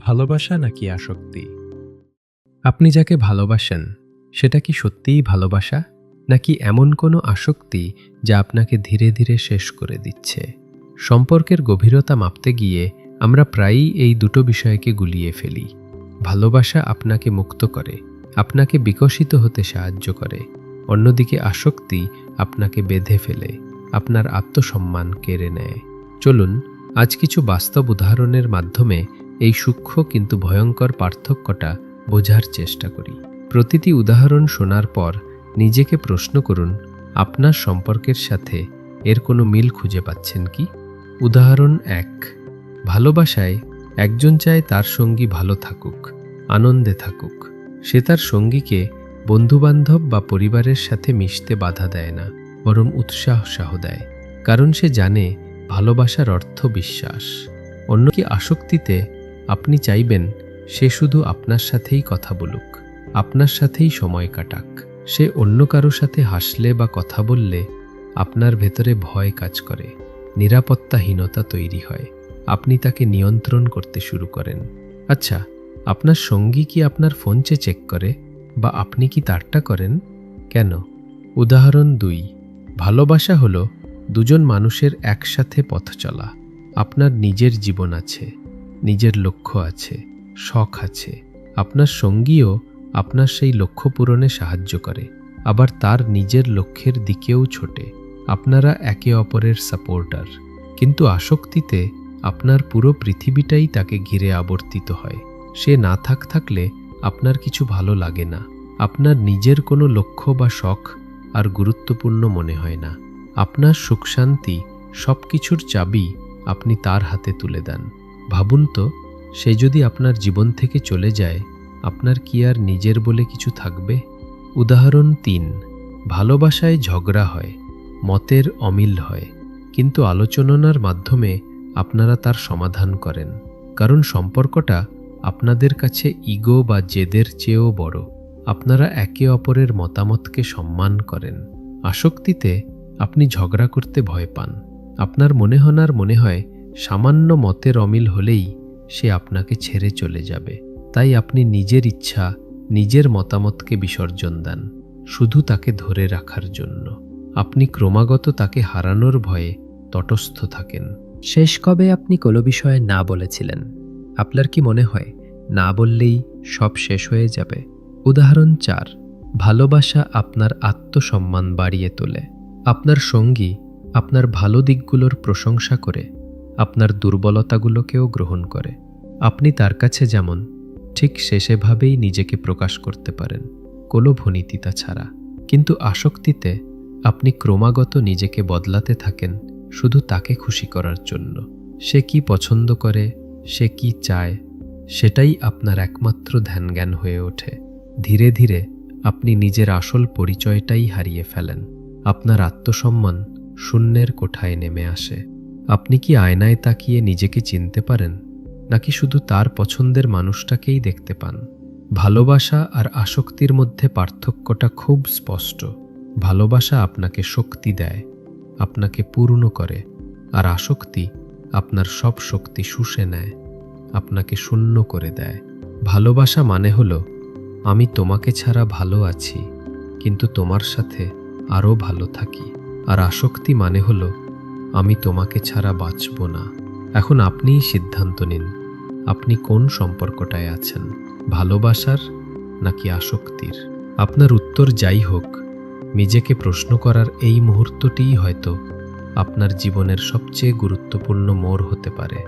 ভালোবাসা নাকি আসক্তি? আপনি যাকে ভালোবাসেন সেটা কি সত্যিই ভালোবাসা, নাকি এমন কোনো আসক্তি যা আপনাকে ধীরে ধীরে শেষ করে দিচ্ছে? সম্পর্কের গভীরতা মাপতে গিয়ে আমরা প্রায়ই এই দুটো বিষয়কে গুলিয়ে ফেলি। ভালোবাসা আপনাকে মুক্ত করে, আপনাকে বিকশিত হতে সাহায্য করে। অন্যদিকে আসক্তি আপনাকে বেঁধে ফেলে, আপনার আত্মসম্মান কেড়ে নেয়। চলুন আজ কিছু বাস্তব উদাহরণের মাধ্যমে এই সূক্ষ্ম কিন্তু ভয়ঙ্কর পার্থক্যটা বোঝার চেষ্টা করি। প্রতিটি উদাহরণ শোনার পর নিজেকে প্রশ্ন করুন, আপনার সম্পর্কের সাথে এর কোনো মিল খুঁজে পাচ্ছেন কি? উদাহরণ 1। ভালোবাসায় একজন চায় তার সঙ্গী ভালো থাকুক, আনন্দে থাকুক। সে তার সঙ্গীকে বন্ধুবান্ধব বা পরিবারের সাথে মিশতে বাধা দেয় না, বরং উৎসাহ দেয়, কারণ সে জানে ভালোবাসার অর্থ বিশ্বাস। অন্যকে আসক্তিতে আপনি চাইবেন সে শুধু আপনার সাথেই কথা বলুক, আপনার সাথেই সময় কাটাক। সে অন্য কারো সাথে হাসলে বা কথা বললে আপনার ভেতরে ভয় কাজ করে, নিরাপত্তাহীনতা তৈরি হয়। আপনি তাকে নিয়ন্ত্রণ করতে শুরু করেন। আচ্ছা, আপনার সঙ্গী কি আপনার ফোন চেক করে, বা আপনি কি তারটা করেন? কেন? উদাহরণ 2। ভালোবাসা হলো দুজন মানুষের একসাথে পথ চলা। আপনার নিজের জীবন আছে, নিজের লক্ষ্য আছে, শখ আছে। আপনার সঙ্গীও আপনার সেই লক্ষ্য পূরণে সাহায্য করে, আবার তার নিজের লক্ষ্যের দিকেও ছোটে। আপনারা একে অপরের সাপোর্টার। কিন্তু আসক্তিতে আপনার পুরো পৃথিবীটাই তাকে ঘিরে আবর্তিত হয়। সে না থাকলে আপনার কিছু ভালো লাগে না। আপনার নিজের কোনো লক্ষ্য বা শখ আর গুরুত্বপূর্ণ মনে হয় না। আপনার সুখ শান্তি সব কিছুর চাবি আপনি তার হাতে তুলে দেন। ভাবুন তো, সে যদি আপনার জীবন থেকে চলে যায়, আপনার কি আর নিজের বলে কিছু থাকবে? উদাহরণ 3। ভালোবাসায় ঝগড়া হয়, মতের অমিল হয়, কিন্তু আলোচনার মাধ্যমে আপনারা তার সমাধান করেন, কারণ সম্পর্কটা আপনাদের কাছে ইগো বা জেদের চেয়েও বড়। আপনারা একে অপরের মতামতকে সম্মান করেন। আসক্তিতে আপনি ঝগড়া করতে ভয় পান। আপনার মনে হয় সামান্য মতের অমিল হলেই সে আপনাকে ছেড়ে চলে যাবে। তাই আপনি নিজের ইচ্ছা, নিজের মতামতকে বিসর্জন দেন, শুধু তাকে ধরে রাখার জন্য। আপনি ক্রমাগত তাকে হারানোর ভয়ে তটস্থ থাকেন। শেষ কবে আপনি কোনো বিষয়ে না বলেছিলেন? আপনার কি মনে হয় না বললেই সব শেষ হয়ে যাবে? উদাহরণ 4। ভালোবাসা আপনার আত্মসম্মান বাড়িয়ে তোলে। আপনার সঙ্গী আপনার ভালো দিকগুলোর প্রশংসা করে, আপনার দুর্বলতাগুলোকেও গ্রহণ করে। আপনি তার কাছে যেমন, ঠিক সেভাবেই নিজেকে প্রকাশ করতে পারেন, কোনো ভনিতিতা ছাড়া। কিন্তু আসক্তিতে আপনি ক্রমাগত নিজেকে বদলাতে থাকেন শুধু তাকে খুশি করার জন্য। সে কি পছন্দ করে, সে কি চায়, সেটাই আপনার একমাত্র ধ্যানজ্ঞান হয়ে ওঠে। ধীরে ধীরে আপনি নিজের আসল পরিচয়টাই হারিয়ে ফেলেন। আপনার আত্মসম্মান শূন্যের কোঠায় নেমে আসে। আপনি কি আয়নায় তাকিয়ে নিজেকে চিনতে পারেন, নাকি শুধু তার পছন্দের মানুষটাকেই দেখতে পান? ভালোবাসা আর আসক্তির মধ্যে পার্থক্যটা খুব স্পষ্ট। ভালোবাসা আপনাকে শক্তি দেয়, আপনাকে পূর্ণ করে, আর আসক্তি আপনার সব শক্তি শুষে নেয়, আপনাকে শূন্য করে দেয়। ভালোবাসা মানে হলো আমি তোমাকে ছাড়া ভালো আছি, কিন্তু তোমার সাথে আরও ভালো থাকি। আর আসক্তি মানে হলো আমি তোমাকে ছাড়া বাঁচব না। এখন আপনিই সিদ্ধান্ত নিন, আপনি কোন সম্পর্কটায় আছেন, ভালোবাসার নাকি আসক্তির? আপনার উত্তর যাই হোক, নিজেকে প্রশ্ন করার এই মুহূর্তটিই হয়তো আপনার জীবনের সবচেয়ে গুরুত্বপূর্ণ মোড় হতে পারে।